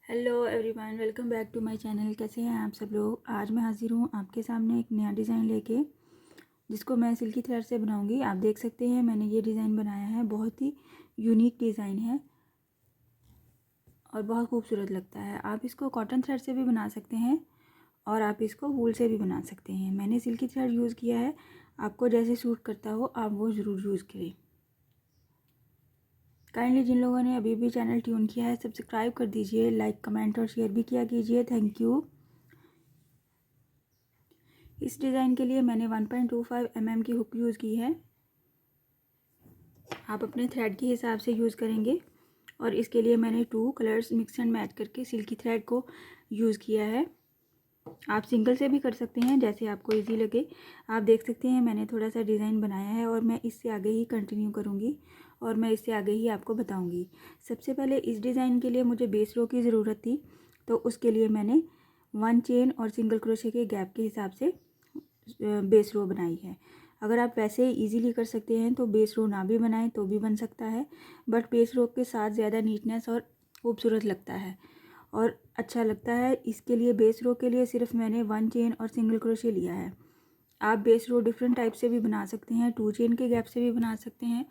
Hello everyone, welcome back to my channel. कैसे हैं आप सब लोग। आज मैं हाजिर हूँ आपके सामने एक नया डिज़ाइन लेके, जिसको मैं सिल्की थ्रेड से बनाऊंगी। आप देख सकते हैं मैंने ये डिज़ाइन बनाया है। बहुत ही यूनिक डिज़ाइन है और बहुत खूबसूरत लगता है। आप इसको कॉटन थ्रेड से भी बना सकते हैं और आप इसको वूल से भी बना सकते हैं। मैंने सिल्की थ्रेड यूज़ किया है। आपको जैसे सूट करता हो आप वो ज़रूर यूज़ करें। काइंडली जिन लोगों ने अभी भी चैनल ट्यून किया है सब्सक्राइब कर दीजिए, लाइक कमेंट और शेयर भी किया कीजिए। Thank you. इस डिज़ाइन के लिए मैंने 1.25 mm की हुक यूज़ की है। आप अपने थ्रेड के हिसाब से यूज़ करेंगे। और इसके लिए मैंने 2 कलर्स मिक्स एंड मैच करके सिल्की थ्रेड को यूज़ किया है। आप सिंगल से भी कर सकते हैं, जैसे आपको इजी लगे। आप देख सकते हैं मैंने थोड़ा सा डिज़ाइन बनाया है और मैं इससे आगे ही कंटिन्यू करूँगी और मैं इससे आगे ही आपको बताऊँगी। सबसे पहले इस डिज़ाइन के लिए मुझे बेस रो की ज़रूरत थी, तो उसके लिए मैंने 1 चेन और सिंगल क्रोशे के गैप के हिसाब से बेस रो बनाई है। अगर आप वैसे इजीली कर सकते हैं तो बेस रो ना भी बनाएं तो भी बन सकता है, बट बेस रो के साथ ज़्यादा नीटनेस और खूबसूरत लगता है और अच्छा लगता है। इसके लिए बेस रो के लिए सिर्फ मैंने 1 चेन और सिंगल क्रोशे लिया है। आप बेस रो डिफरेंट टाइप से भी बना सकते हैं, 2 चेन के गैप से भी बना सकते हैं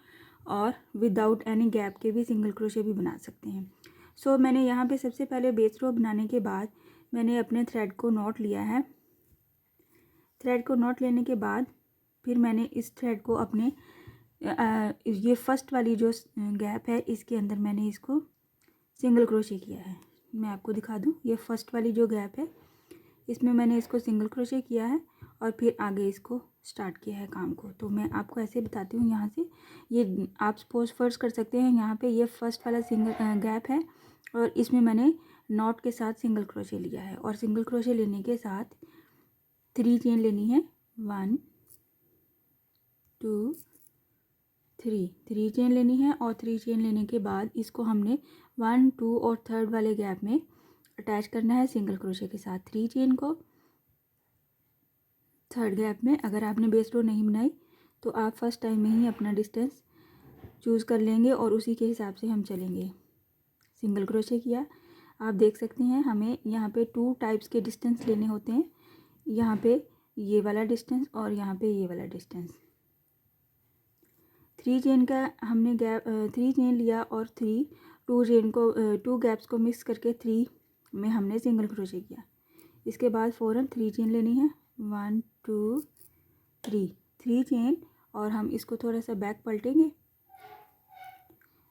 और विदाउट एनी गैप के भी सिंगल क्रोशे भी बना सकते हैं। सो मैंने यहाँ पे सबसे पहले बेस रो बनाने के बाद मैंने अपने थ्रेड को नॉट लिया है। थ्रेड को नॉट लेने के बाद फिर मैंने इस थ्रेड को अपने ये फर्स्ट वाली जो गैप है इसके अंदर मैंने इसको सिंगल क्रोशे किया है। मैं आपको दिखा दूँ, ये फर्स्ट वाली जो गैप है इसमें मैंने इसको सिंगल क्रोशे किया है और फिर आगे इसको स्टार्ट किया है काम को। तो मैं आपको ऐसे बताती हूँ। यहाँ से ये आप सपोज फर्स्ट कर सकते हैं। यहाँ पे ये फर्स्ट वाला सिंगल गैप है और इसमें मैंने नॉट के साथ सिंगल क्रोशे लिया है और सिंगल क्रोशे लेने के साथ 3 चेन लेनी है। 1 2 3 चेन लेनी है और 3 चेन लेने के बाद इसको हमने 1 2 और थर्ड वाले गैप में अटैच करना है सिंगल क्रोशे के साथ। 3 चेन को थर्ड गैप में, अगर आपने बेस रो नहीं बनाई तो आप फर्स्ट टाइम में ही अपना डिस्टेंस चूज़ कर लेंगे और उसी के हिसाब से हम चलेंगे। सिंगल क्रोशे किया। आप देख सकते हैं हमें यहाँ पे 2 टाइप्स के डिस्टेंस लेने होते हैं। यहाँ पे ये वाला डिस्टेंस और यहाँ पे ये वाला डिस्टेंस। 3 चेन का हमने गैप 3 चेन लिया और 2 गैप्स को मिक्स करके 3 में हमने सिंगल क्रोशे किया। इसके बाद फ़ौरन 3 चेन लेनी है। 1 2 3 चेन और हम इसको थोड़ा सा बैक पलटेंगे।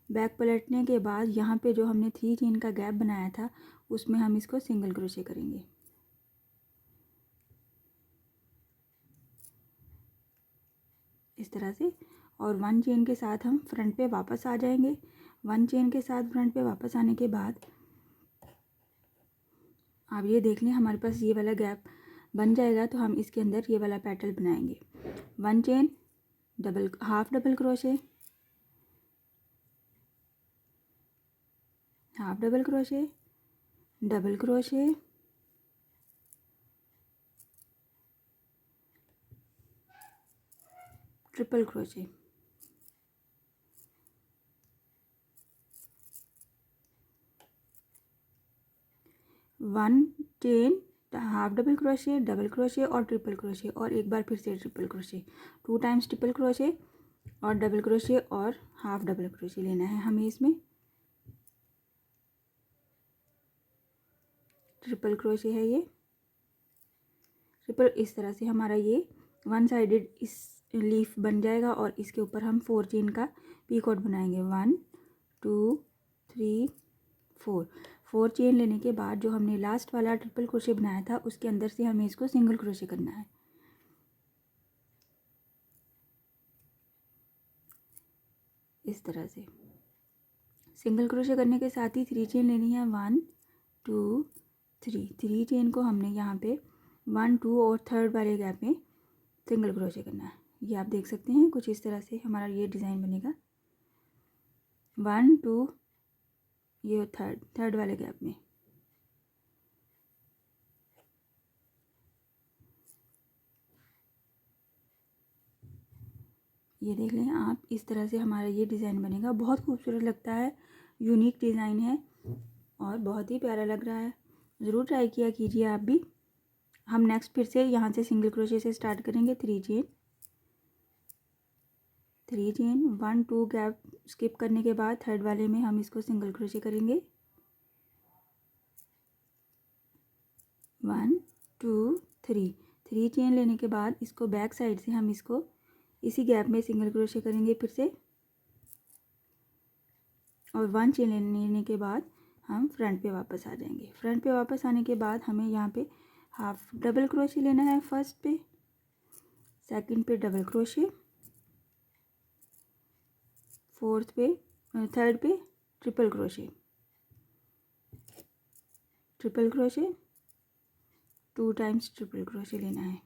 बैक पलटने के बाद यहाँ पे जो हमने 3 चेन का गैप बनाया था उसमें हम इसको सिंगल क्रोशे करेंगे इस तरह से। और 1 चेन के साथ हम फ्रंट पे वापस आ जाएंगे। 1 चेन के साथ फ्रंट पे वापस आने के बाद आप ये देख लें हमारे पास ये वाला गैप बन जाएगा, तो हम इसके अंदर ये वाला पैटर्न बनाएंगे। 1 chain, half double crochet, half double crochet, double crochet, triple crochet. 1 chain, half double crochet, double crochet और ट्रिपल क्रोशे और एक बार फिर से triple crochet. 2 times triple crochet और डबल क्रोशे और हाफ डबल क्रोशे लेना है हमें। इसमें ट्रिपल क्रोशे है ये ट्रिपल। इस तरह से हमारा ये 1 साइडेड इस लीफ बन जाएगा और इसके ऊपर हम 4 चेन का पीकॉट बनाएंगे। 1 2 3 4 चेन लेने के बाद जो हमने लास्ट वाला ट्रिपल क्रोशे बनाया था उसके अंदर से हमें इसको सिंगल क्रोशे करना है इस तरह से। सिंगल क्रोशे करने के साथ ही 3 चेन लेनी है। 1 2 3 चेन को हमने यहाँ पे 1 2 और थर्ड वाले गैप में सिंगल क्रोशे करना है। ये आप देख सकते हैं कुछ इस तरह से हमारा ये डिज़ाइन बनेगा। 1 2 ये थर्ड वाले गैप में। ये देख लें आप, इस तरह से हमारा ये डिज़ाइन बनेगा। बहुत खूबसूरत लगता है, यूनिक डिज़ाइन है और और बहुत ही प्यारा लग रहा है। ज़रूर ट्राई किया कीजिए आप भी। हम नेक्स्ट फिर से यहाँ से सिंगल क्रोशे से स्टार्ट करेंगे। 3 चेन 1 2 गैप स्किप करने के बाद थर्ड वाले में हम इसको सिंगल क्रोशे करेंगे। 1 2 3 चेन लेने के बाद इसको बैक साइड से हम इसको इसी गैप में सिंगल क्रोशे करेंगे फिर से, और 1 चेन लेने के बाद हम फ्रंट पे वापस आ जाएंगे। फ्रंट पे वापस आने के बाद हमें यहाँ पे हाफ डबल क्रोशे लेना है। फर्स्ट पे, सेकंड पे डबल क्रोशे, फोर्थ पे, थर्ड पे triple crochet, 2 times triple crochet लेना है।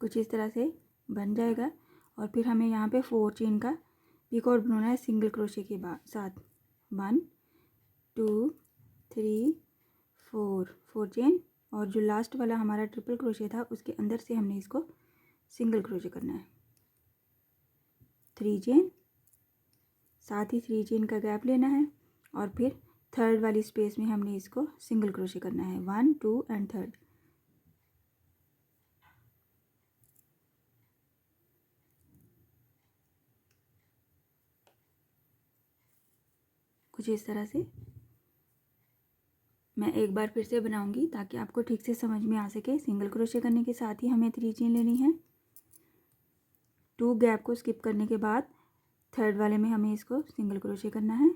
कुछ इस तरह से बन जाएगा। और फिर हमें यहाँ पे 4 चेन का पिकॉट बनाना है सिंगल क्रोशे के साथ। 1 2 3 4 चेन, और जो लास्ट वाला हमारा ट्रिपल क्रोशे था उसके अंदर से हमने इसको सिंगल क्रोशे करना है। 3 चेन, साथ ही 3 चेन का गैप लेना है, और फिर थर्ड वाली स्पेस में हमने इसको सिंगल क्रोशे करना है। 1 2 एंड थर्ड। कुछ इस तरह से मैं एक बार फिर से बनाऊंगी ताकि आपको ठीक से समझ में आ सके। सिंगल क्रोशे करने के साथ ही हमें 3 चेन लेनी है। 2 गैप को स्किप करने के बाद थर्ड वाले में हमें इसको सिंगल क्रोशे करना है।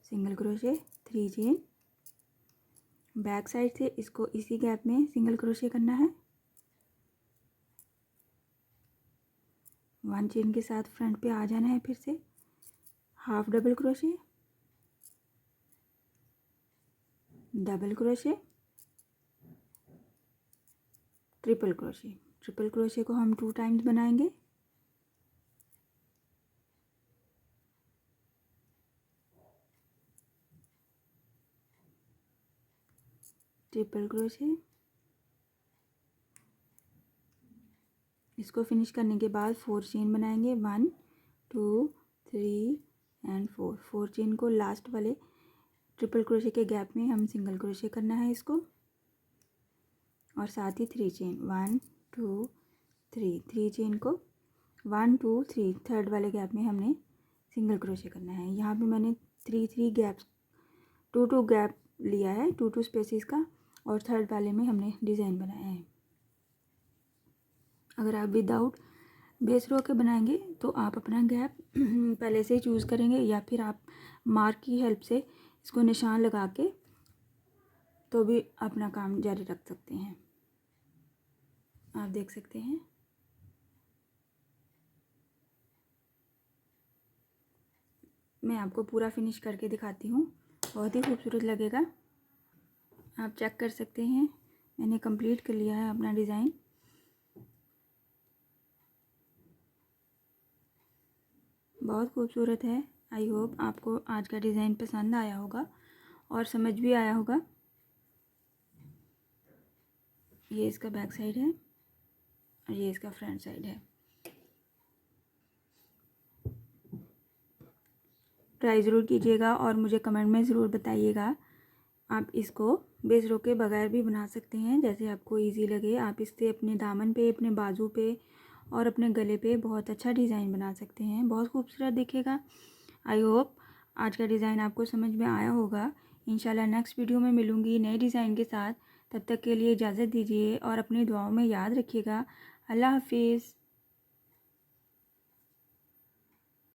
Single crochet, 3 chain, back side से इसको इसी गैप में सिंगल क्रोशे करना है। 1 चेन के साथ फ्रंट पे आ जाना है। फिर से half double crochet, double crochet, triple crochet. Triple crochet को हम 2 टाइम्स बनाएंगे। ट्रिपल क्रोशे, इसको फिनिश करने के बाद 4 चेन बनाएंगे। 1 2 3 एंड 4 चेन को लास्ट वाले ट्रिपल क्रोशे के गैप में हम सिंगल क्रोशे करना है इसको, और साथ ही 3 चेन 1 2 3 चेन को 1 2 3 थर्ड वाले गैप में हमने सिंगल क्रोशे करना है। यहाँ पे मैंने 3 गैप्स 2 गैप लिया है, 2 स्पेसिस का, और थर्ड वाले में हमने डिज़ाइन बनाया है। अगर आप विदाउट बेस रो के बनाएंगे तो आप अपना गैप पहले से ही चूज़ करेंगे, या फिर आप मार्क की हेल्प से इसको निशान लगा के तो भी अपना काम जारी रख सकते हैं। आप देख सकते हैं। मैं आपको पूरा फिनिश करके दिखाती हूँ, बहुत ही खूबसूरत लगेगा। आप चेक कर सकते हैं, मैंने कंप्लीट कर लिया है अपना डिज़ाइन। बहुत खूबसूरत है। आई होप आपको आज का डिज़ाइन पसंद आया होगा और समझ भी आया होगा। ये इसका बैक साइड है और ये इसका फ्रंट साइड है। ट्राई ज़रूर कीजिएगा और मुझे कमेंट में ज़रूर बताइएगा। आप इसको बेस रो के बगैर भी बना सकते हैं, जैसे आपको इजी लगे। आप इससे अपने दामन पे, अपने बाजू पे और अपने गले पे बहुत अच्छा डिज़ाइन बना सकते हैं, बहुत खूबसूरत दिखेगा। आई होप आज का डिज़ाइन आपको समझ में आया होगा। इंशाल्लाह नेक्स्ट वीडियो में मिलूँगी नए डिज़ाइन के साथ। तब तक के लिए इजाज़त दीजिए और अपनी दुआओं में याद रखिएगा। अल्लाह हाफिज़।